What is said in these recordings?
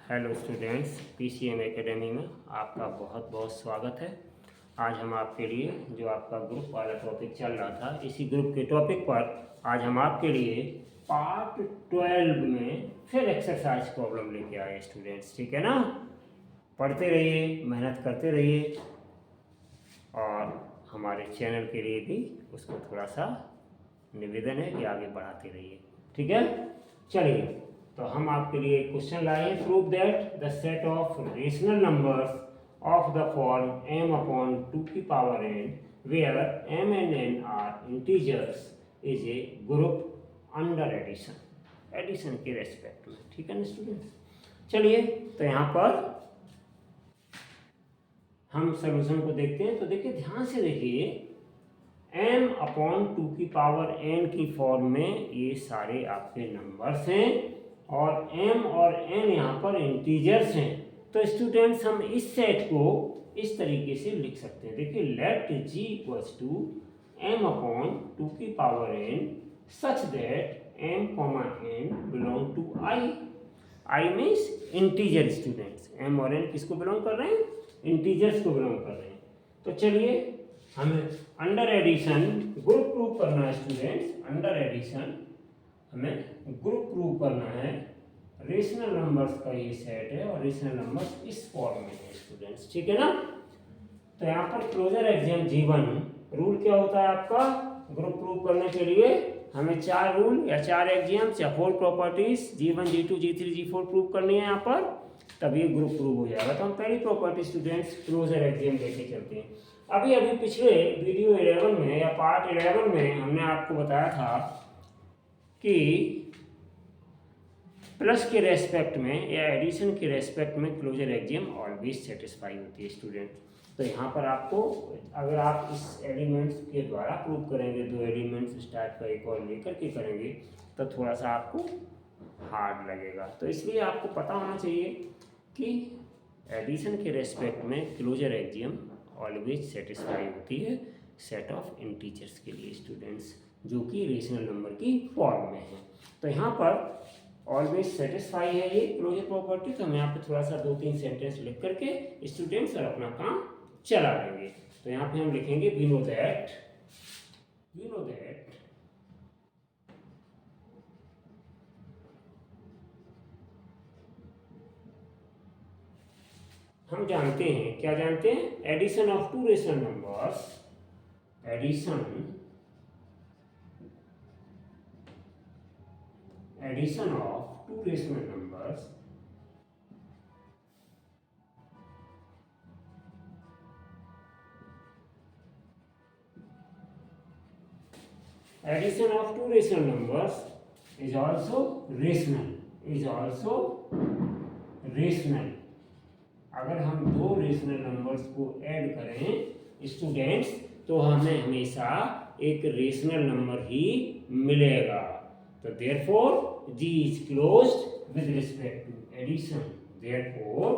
Hello students, PCM academy में आपका बहुत बहुत स्वागत है। आज हम आपके लिए जो आपका ग्रुप वाला टॉपिक चल रहा था, इसी ग्रुप के टॉपिक पर आज हम आपके लिए पार्ट 12 में फिर एक्सरसाइज प्रॉब्लम लेके आए स्टूडेंट्स। ठीक है ना? पढ़ते रहिए, मेहनत करते रहिए और हमारे चैनल के लिए भी उसको थोड़ा सा निवेदन है कि आगे बढ़ाते रहिए। ठीक है, चलिए तो हम आपके लिए एक क्वेश्चन लाए हैं। Prove that the set of rational numbers of the form m upon 2 की power n where m and n are integers is a group under addition. Addition के रेस्पेक्ट में। ठीक है ना स्टूडेंट्स? चलिए तो यहाँ पर हम सोल्यूशन को देखते हैं। तो देखिए, ध्यान से देखिए, m अपॉन 2 की पावर n की फॉर्म में ये सारे आपके नंबर्स हैं और m और n यहाँ पर इंटीजर्स हैं। तो स्टूडेंट्स, हम इस सेट को इस तरीके से लिख सकते हैं। देखिए, let g equals to m upon 2 की power n such that m comma n belong to i। i means integer students. m और n किसको बिलोंग कर रहे हैं? इंटीजर्स को बिलोंग कर रहे हैं। तो चलिए, हमें अंडर एडिशन ग्रुप प्रूव करना है स्टूडेंट्स। अंडर एडिशन हमें ग्रुप प्रूव करना है। रेशनल नंबर्स का ये सेट है और रेशनल नंबर्स इस फॉर्म में है स्टूडेंट्स। ठीक है ना? तो यहाँ पर क्लोजर एग्जाम G1 रूल क्या होता है आपका? ग्रुप प्रूव करने के लिए हमें 4 रूल या 4 एग्जाम्स या 4 properties G1 G2 G3 G4 prove करनी है यहाँ पर, तब ये ग्रुप प्रूव हो जाएगा। तो हम पहली प्रॉपर्टी स्टूडेंट्स क्लोजर एग्जाम लेके चलते हैं। अभी पिछले वीडियो 11 में या पार्ट 11 में हमने आपको बताया था कि प्लस के रेस्पेक्ट में या एडिशन के रेस्पेक्ट में क्लोजर एग्जाम ऑलवेज सेटिस्फाई होती है स्टूडेंट। तो यहाँ पर आपको, अगर आप इस एलिमेंट्स के द्वारा प्रूव करेंगे, 2 एलिमेंट्स इस टाइप का एक और लेकर के करेंगे, तो थोड़ा सा आपको हार्ड लगेगा। तो इसलिए आपको पता होना चाहिए कि एडिशन के रेस्पेक्ट में क्लोजर एग्जाम ऑलवेज सेटिस्फाई होती है सेट ऑफ इंटीजर्स के लिए स्टूडेंट्स, जो कि रेशनल नंबर की फॉर्म में है। तो यहाँ पर ऑलवेज सेटिस्फाई है ये क्लोजर प्रॉपर्टी। तो हम यहाँ पे थोड़ा सा 2-3 सेंटेंस लिख करके स्टूडेंट्स और अपना काम चला लेंगे। तो यहाँ पे हम लिखेंगे वी नो दैट हम जानते हैं, क्या जानते हैं? Addition of 2 rational numbers, addition of 2 rational numbers is also rational। अगर हम 2 रेशनल नंबर्स को ऐड करें स्टूडेंट्स, तो हमें हमेशा एक रेशनल नंबर ही मिलेगा। तो therefore G is closed with respect to addition। therefore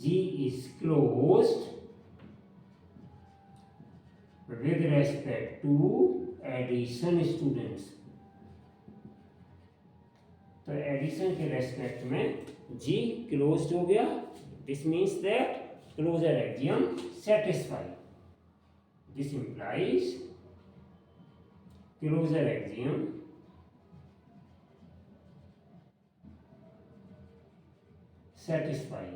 G is closed with respect to addition students। तो एडिशन के रेस्पेक्ट में G क्लोज्ड हो गया। This means that closure exam satisfy. This implies closure exam satisfy.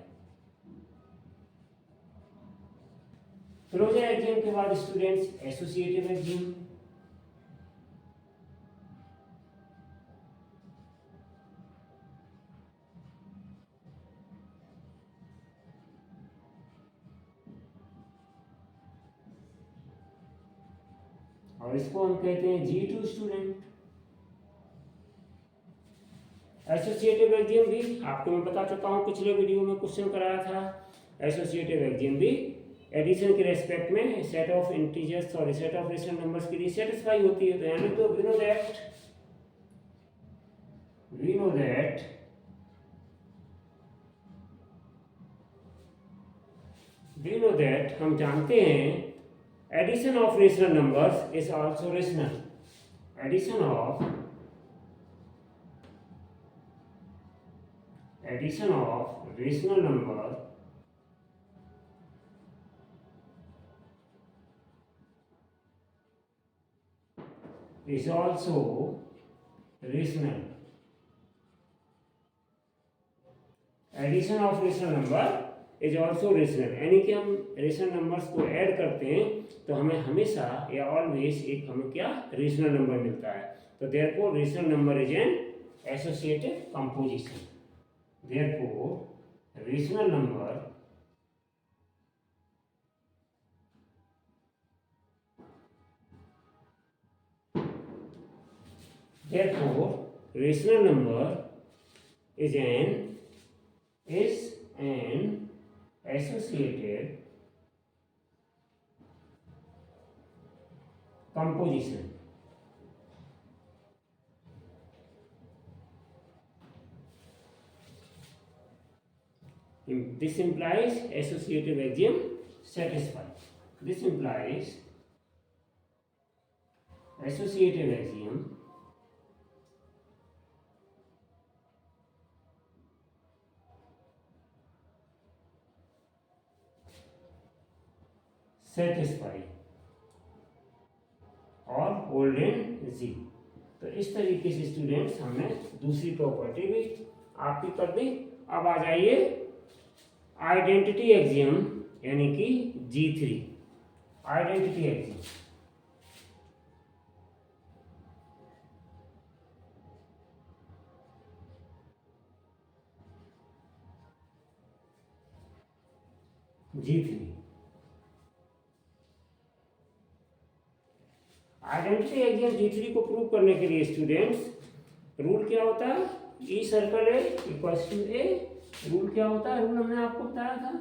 Closure exam के बाद students associative exam. और इसको हम कहते हैं G2 स्टूडेंट। एसोसिएटिव एग्जाम भी आपको मैं बता चुका हूँ, पिछले वीडियो में क्वेश्चन कराया था। एसोसिएटिव एग्जाम भी एडिशन के रेस्पेक्ट में सेट ऑफ इंटीजर्स और सेट ऑफ रेशनल नंबर्स के लिए सेटिस्फाई होती है। तो यानी तो वी नो दैट हम जानते हैं addition of rational numbers is also rational. Addition of addition of rational number is also rational. Addition of rational number is also rational, यानी कि हम रेशनल नंबर्स को ऐड करते हैं तो हमें हमेशा या ऑलवेज एक हमें क्या रेशनल नंबर मिलता है। तो therefore rational number is an associative composition. Therefore rational number is an associative composition. This implies associative axiom satisfied. This implies associative axiom satisfy और होल्ड इन जी। तो इस तरीके से स्टूडेंट्स हमने दूसरी प्रॉपर्टी भी आपकी कर दी। अब आ जाइए आइडेंटिटी एक्सियम यानी कि G3। Identity axiom G3। Identity axiom G3 को प्रूव करने के लिए स्टूडेंट्स रूल क्या होता है, e circle a equals to a. Rule क्या होता है, रूल हमने आपको बताया था,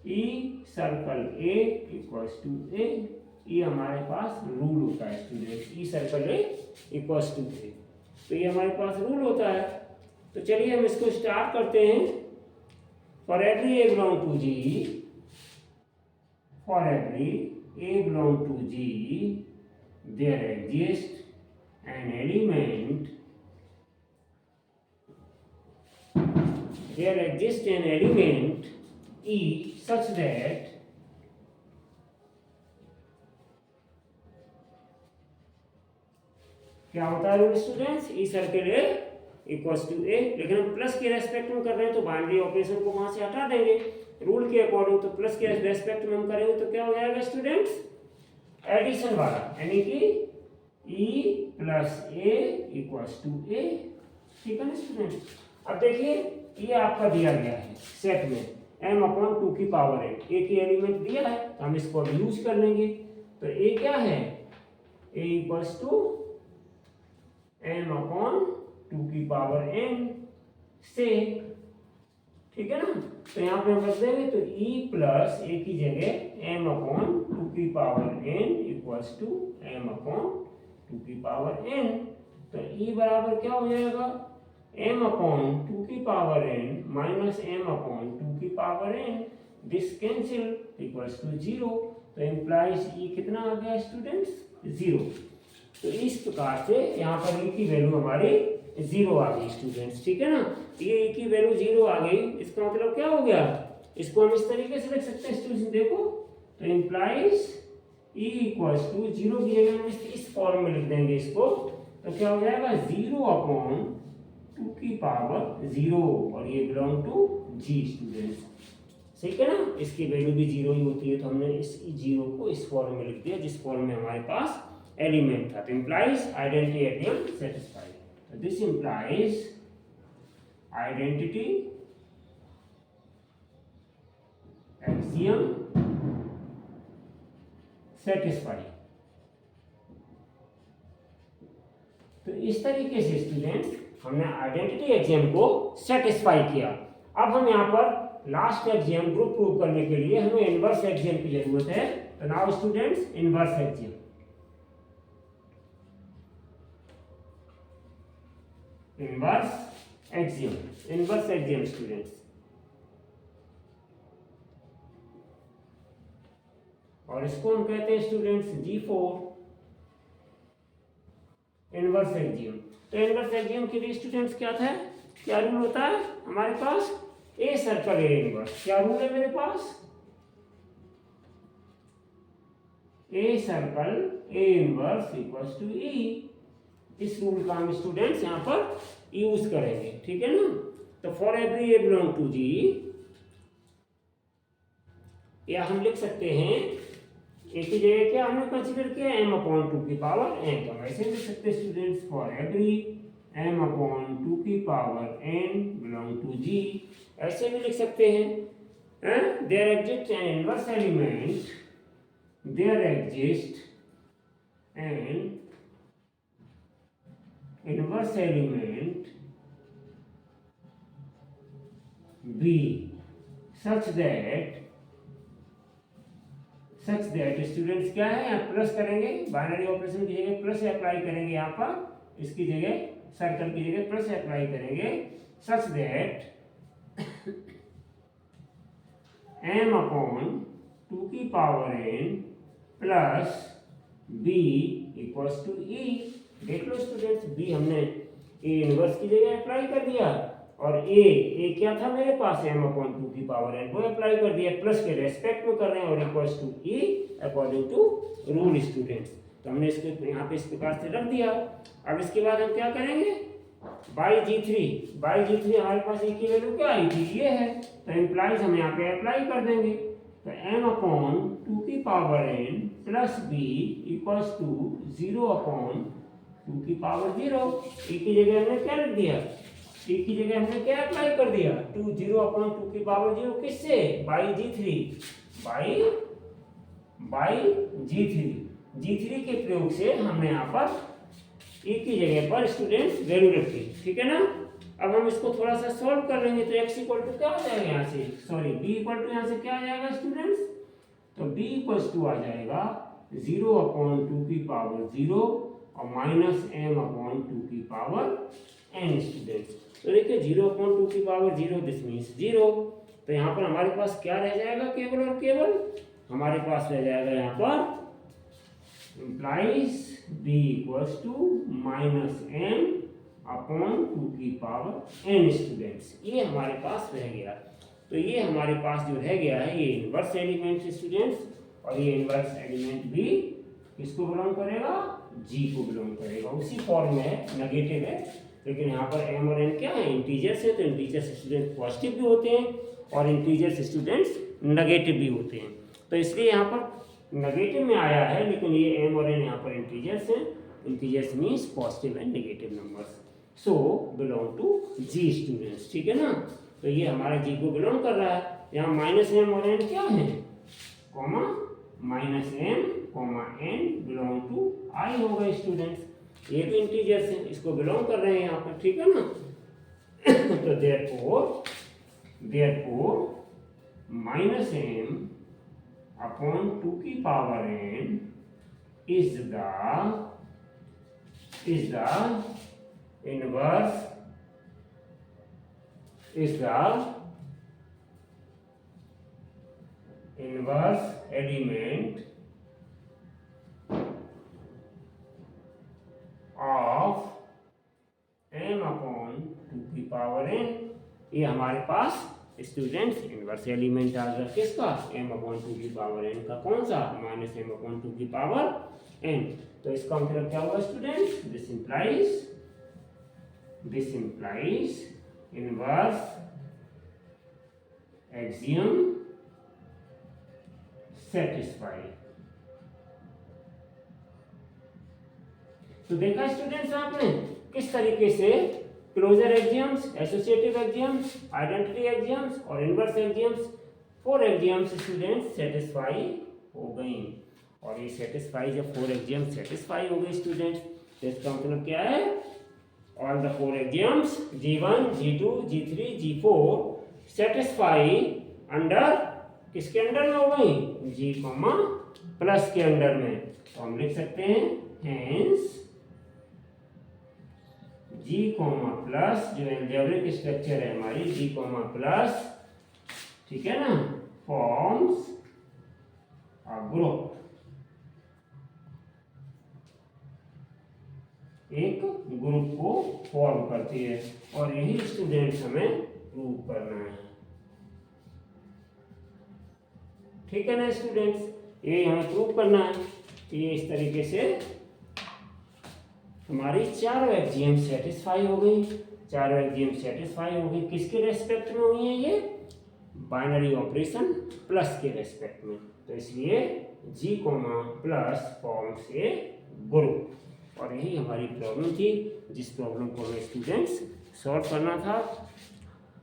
e circle a equals to a. ये हमारे पास रूल होता है students, e circle a equals to a. तो ये हमारे पास रूल होता है। तो चलिए हम इसको स्टार्ट करते हैं। For every a belong to G, for every A belong to G, there exists an element, E such that क्या होता है rule students, e circle a equals to a. लेकिन हम प्लस के रेस्पेक्ट में कर रहे हैं तो बाइनरी ऑपरेशन को वहां से हटा देंगे रूल के अकॉर्डिंग। तो प्लस के रेस्पेक्ट में हम करेंगे तो क्या हो जाएगा स्टूडेंट्स, एडिशन वाला, यानी कि e plus a equals to a. ठीक है ना स्टूडेंट्स। अब देखिए ये आपका दिया गया है सेट में m अपॉन 2 की पावर n, ए की एलिमेंट दिया है तो हम इसको अब यूज कर लेंगे। तो ए क्या है, a equals to m upon 2 की पावर n से, ठीक है ना। तो यहाँ पे हम रख देंगे तो e प्लस ए की जगह m अपॉन 2 की power n equals to m upon 2 की पावर n। तो e बराबर क्या हो जाएगा, m अपॉन 2 की power n minus m upon 2 की power n, this cancel equals to 0। तो इम्प्लाइज e कितना आ गया स्टूडेंट्स, 0। तो इस प्रकार से यहाँ पर e की वैल्यू हमारी 0 आ गई स्टूडेंट्स। ठीक है ना, ये e की वैल्यू 0 आ गई, इसका मतलब क्या हो गया, इसको हम इस तरीके से लिख सकते हैं स्टूडेंट्स, देखो तो इम्प्लाइज e इक्वल्स टू 0 की जगह हम इस फॉर्म में लिख देंगे इसको। तो क्या हो जाएगा 0 अपॉन 2 की पावर 0 और ये बिलोंग टू g स्टूडेंट्स। ठीक है ना, इसकी वैल्यू भी 0 ही होती है तो हमने इस 0 को इस फॉर्म में लिख दिया जिस फॉर्म में हमारे पास एलिमेंट था। तो implies identity axiom satisfied. So this implies identity axiom satisfied। तो इस तरीके से स्टूडेंट्स हमने आइडेंटिटी एक्सियम को सेटिस्फाई किया। अब हम यहाँ पर लास्ट एक्सियम को प्रूव करने के लिए हमें इनवर्स एक्सियम की जरूरत है। तो now students inverse axiom, inverse axiom students, और इसको हम कहते हैं स्टूडेंट्स G4 इनवर्स एक्सियम। तो इनवर्स एक्सियम के लिए स्टूडेंट्स क्या था, क्या रूल होता है हमारे पास, ए सर्कल ए इनवर्स, क्या रूल है मेरे पास, a circle a inverse equals to e. इस रूल का हम स्टूडेंट्स यहाँ पर यूज करेंगे, ठीक है ना। तो for every a belong to G, या हम लिख सकते हैं ए की जगह क्या हमने कंसीडर किया, m अपॉन 2 की पावर n, तो ऐसे लिख सकते हैं students for every m upon 2 की power n belong to g, ऐसे भी लिख सकते हैं। There exist an inverse element, there exist an inverse element b such that students क्या है, यहाँ प्लस करेंगे, बाइनरी ऑपरेशन की जगह प्लस अप्लाई करेंगे, यहाँ पर इसकी जगह सर्कल की जगह प्लस अप्लाई करेंगे, सच दैट m अपॉन 2 की power n plus b equals to e। देख लो स्टूडेंट्स, b हमने a इनवर्स की जगह अप्लाई कर दिया, और a क्या था मेरे पास, m अपॉन 2 की पावर n वो अप्लाई कर दिया, प्लस के रेस्पेक्ट में कर रहे हैं, और equals to e according to rule students. तो हमने इसको यहाँ पे इस प्रकार से रख दिया। अब इसके बाद हम क्या करेंगे, बाई जी थ्री हमारे पास e की वैल्यू क्या आई थी, ये है, तो इम्प्लाइज हम यहाँ पे अप्लाई कर देंगे। तो m अपॉन 2 की power n plus b equals to 0 upon 2 की पावर 0। e की जगह हमने क्या लिख दिया, e की जगह हमने क्या अप्लाई कर दिया, 0 अपॉन 2 की पावर 0, किससे, बाई जी थ्री के प्रयोग से हमने यहाँ पर e की जगह पर स्टूडेंट्स वैल्यू रखी, ठीक है ना। अब हम इसको थोड़ा सा सॉल्व कर लेंगे, तो x इक्वल टू क्या आ जाएगा यहाँ से, सॉरी b इक्वल टू यहाँ से क्या आ जाएगा स्टूडेंट्स, तो b इक्वल्स टू आ जाएगा 0 अपॉन 2 की पावर 0 और माइनस m अपॉन 2 की पावर n स्टूडेंट्स। तो देखिए 0 अपॉन 2 की पावर 0 दिस मीन्स 0, तो यहाँ पर हमारे पास क्या रह जाएगा, केवल और केवल हमारे पास रह जाएगा यहाँ पर implies b equals to minus m upon 2 की पावर n स्टूडेंट्स, ये हमारे पास रह गया। तो ये हमारे पास जो रह गया है ये इनवर्स एलिमेंट स्टूडेंट्स, और ये इनवर्स एलिमेंट भी किसको बिलोंग करेगा, g को बिलोंग करेगा, उसी फॉर्म में है, नेगेटिव है, लेकिन यहाँ पर m और n क्या है, इंटीजर्स है, तो इंटीजर्स स्टूडेंट पॉजिटिव भी होते हैं और इंटीजर्स स्टूडेंट्स नेगेटिव भी होते हैं, तो इसलिए यहाँ पर नेगेटिव में आया है, लेकिन ये m और n यहाँ पर इंटीजर्स हैं, integers means positive and negative numbers, so belong to g students, ठीक है ना। तो ये हमारा g को बिलोंग कर रहा है, यहाँ माइनस m और n क्या है, comma minus m comma n belong to i होगा स्टूडेंट्स, ये भी इंटीजर्स हैं, इसको बिलोंग कर रहे हैं यहाँ पर, ठीक है ना। तो देयरफॉर माइनस m अपॉन 2 की power n is the inverse element of m upon 2 की पावर n। ये हमारे पास स्टूडेंट्स इनवर्स एलिमेंट आ गया, किसका, m अपॉन 2 की पावर n का, कौन सा, माइनस m अपॉन 2 की पावर n। तो इसका मतलब क्या हुआ students, this implies inverse axiom satisfy. तो देखा स्टूडेंट्स आपने किस तरीके से closure axioms, associative axioms, identity axioms और inverse axioms, 4 axioms students satisfy हो गई, और ये सेटिस्फाई जब 4 एक्सियम्स सेटिस्फाई हो गई स्टूडेंट्स, तो इसका मतलब क्या है, all the 4 axioms G1, G2, G3, G4 satisfy under, किसके अंडर में हो गई, G कॉमा प्लस के अंडर में, तो हम लिख सकते हैं हेंस G कॉमा प्लस, जो एल्जेब्रिक स्ट्रक्चर है हमारी G कॉमा प्लस, ठीक है ना, फॉर्म्स अ ग्रुप, एक ग्रुप को फॉर्म करती है, और यही स्टूडेंट्स हमें प्रूव करना है। ठीक है ना स्टूडेंट्स, ये हमें प्रूव करना है। ये इस तरीके से हमारी चारों एक्जियम सेटिस्फाई हो गई। चारों एक्जियम सेटिस्फाई हो गई, किसके रेस्पेक्ट में हुई है ये? बाइनरी ऑपरेशन प्लस के रेस्पेक्ट में। तो इसलिए G comma plus forms a group. और यही हमारी प्रॉब्लम थी, जिस प्रॉब्लम को हमें स्टूडेंट्स सॉल्व करना था।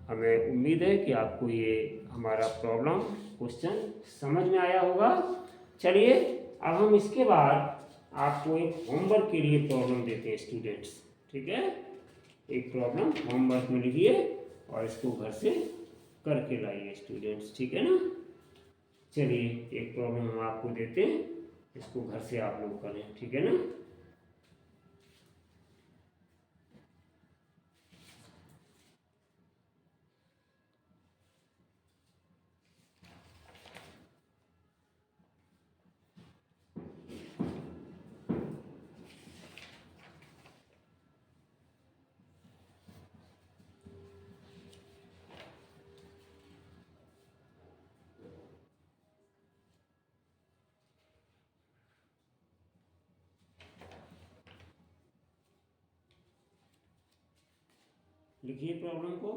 हमें उम्मीद है कि आपको ये हमारा प्रॉब्लम क्वेश्चन समझ में आया होगा। चलिए अब हम इसके बाद आपको एक होमवर्क के लिए प्रॉब्लम देते हैं स्टूडेंट्स। ठीक है, एक प्रॉब्लम होमवर्क में लिखिए और इसको घर से करके लाइए स्टूडेंट्स। ठीक है ना, चलिए एक प्रॉब्लम हम आपको देते हैं, इसको घर से आप लोग करें। ठीक है ना, लिखिए प्रॉब्लम को।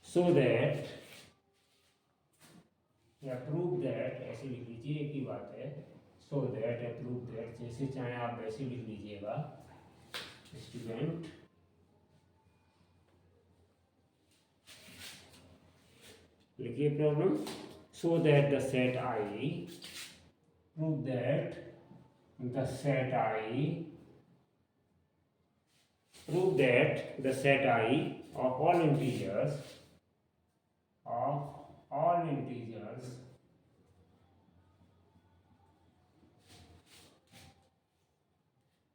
सो दैट या प्रूव दैट, ऐसे लिख लीजिए, एक ही बात है। सो दैट या प्रूव दैट, जैसे चाहे आप वैसे लिख लीजिएगा स्टूडेंट। लिखिए problem. So that the set I, prove that the set I, prove that the set I of all integers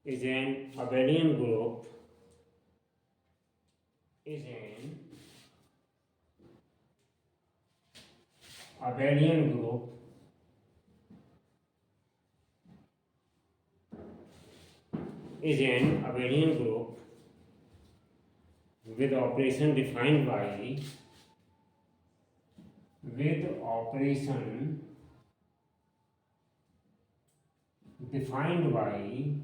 is an abelian group, is an abelian group is an abelian group with operation defined by with operation defined by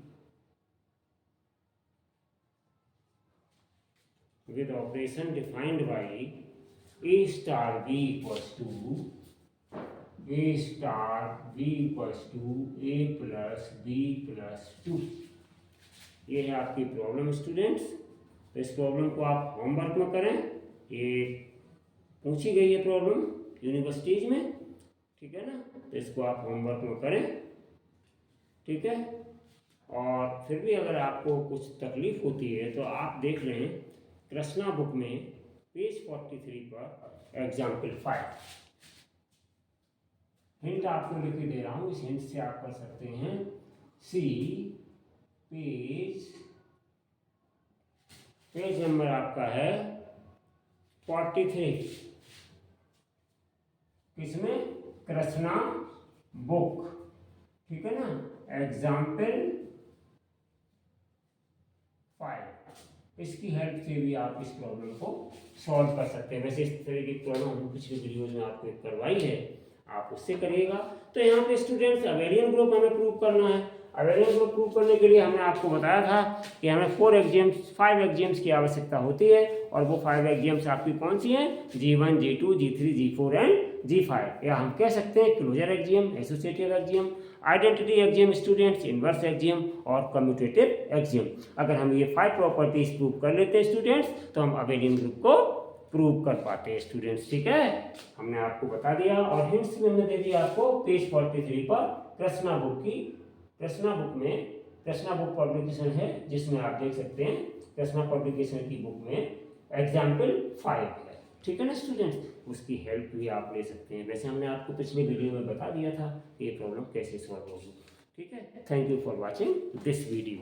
with operation defined by a star b equals to a star b equals to a plus b plus 2। ये है आपकी problem students. तो इस problem को आप homework में करें, ये पूछी गई है प्रॉब्लम यूनिवर्सिटीज में। ठीक है ना, तो इसको आप होमवर्क में करें। ठीक है, और फिर भी अगर आपको कुछ तकलीफ होती है तो आप देख लें कृष्णा बुक में पेज 43 पर एग्जाम्पल 5। हिंट आपको लिख के दे रहा हूँ, इस हिंट से आप कर सकते हैं। सी पेज नंबर आपका है 43, किसमें? कृष्णा बुक। ठीक है ना, एग्जाम्पल 5। इसकी हेल्प से भी आप इस प्रॉब्लम को सॉल्व कर सकते हैं। वैसे इस तरह की प्रॉब्लम हम पिछले वीडियोज में आपको करवाई है, आप उससे करिएगा। तो यहाँ पे स्टूडेंट्स अबेलियन ग्रुप हमें प्रूव करना है। अबेलियन ग्रुप प्रूव करने के लिए हमने आपको बताया था कि हमें 5 एक्जियम्स की आवश्यकता होती है, और वो 5 एक्जियम्स आपकी कौन सी हैं? G1, G2, G3, G4 and G5। या हम कह सकते हैं closure axiom, associative axiom, identity axiom students, inverse axiom और कम्यूटेटिव एक्जियम। अगर हम ये 5 प्रॉपर्टीज प्रूव कर लेते हैं स्टूडेंट्स, तो हम अबेलियन ग्रुप को प्रूव कर पाते हैं स्टूडेंट्स। ठीक है, हमने आपको बता दिया, और हिंट्स में हमने दे दिया आपको पेज 43 पर कृष्णा बुक में कृष्णा बुक पब्लिकेशन है, जिसमें आप देख सकते हैं कृष्णा पब्लिकेशन की बुक में एग्जाम्पल 5 है। ठीक है ना स्टूडेंट्स, उसकी हेल्प भी आप ले सकते हैं। वैसे हमने आपको पिछले वीडियो में बता दिया था कि ये प्रॉब्लम कैसे सॉल्व होगी। ठीक है, thank you for watching this video.